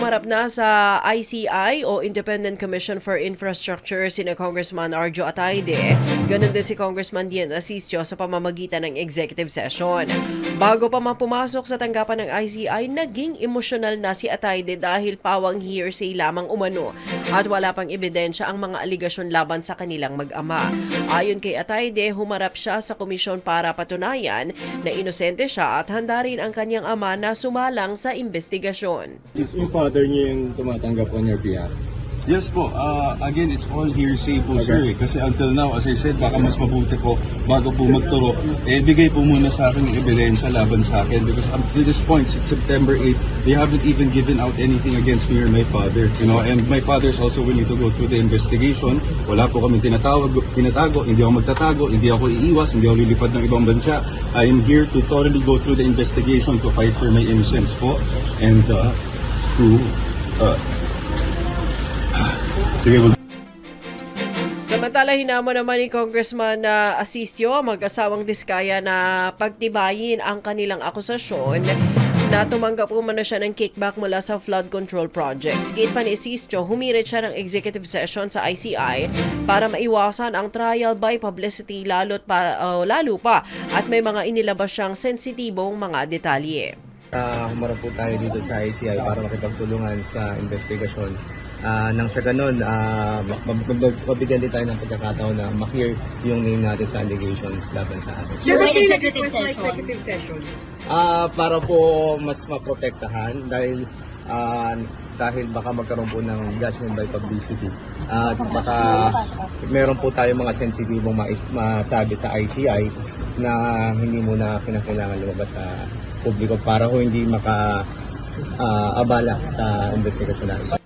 Humarap na sa ICI o Independent Commission for Infrastructure sina Congressman Arjo Atayde. Ganon din si Congressman Dian Asistio sa pamamagitan ng executive session. Bago pa pumasok sa tanggapan ng ICI, naging emosyonal na si Atayde dahil pawang hearsay lamang umano at wala pang ebidensya ang mga aligasyon laban sa kanilang mag-ama. Ayon kay Atayde, humarap siya sa komisyon para patunayan na inosente siya at handa rin ang kanyang ama na sumalang sa investigasyon. Yung father niyo yung tumatanggap on your behalf? Yes po, again, it's all hearsay po, sir. Kasi until now, as I said, baka mas mabuti po, bago po magturo, bigay po muna sa akin yung ebidensya laban sa akin. Because up to this point, since September 8, they haven't even given out anything against me or my father. You know, and my father is also willing to go through the investigation. Wala po kami tinatago, hindi ako magtatago, hindi ako iiwas, hindi ako lilipad ng ibang bansa. I am here to thoroughly go through the investigation to fight for my innocence po. And Samantala, hinamon naman ni Congressman Asistio mag-asawang Diskaya na pagtibayin ang kanilang akusasyon na tumanggap umano siya ng kickback mula sa flood control projects. Gate pa ni Asistio, humirit siya ng executive session sa ICI para maiwasan ang trial by publicity lalo pa at may mga inilabas siyang sensitibong mga detalye. Humarap po tayo dito sa ICI para makipagtulungan sa investigasyon. Nang sa ganun, mabigyan din tayo ng pagkakataon na ma-hear yung name natin sa allegations laban sa atin. Sir, may executive session? Para po mas maprotektahan dahil baka magkaroon po ng judgment by publicity. At baka meron po tayo mga sensitibong masabi sa ICI na hindi muna kinakailangan lumabas sa publiko para ho hindi maka-abala sa investigasyon natin.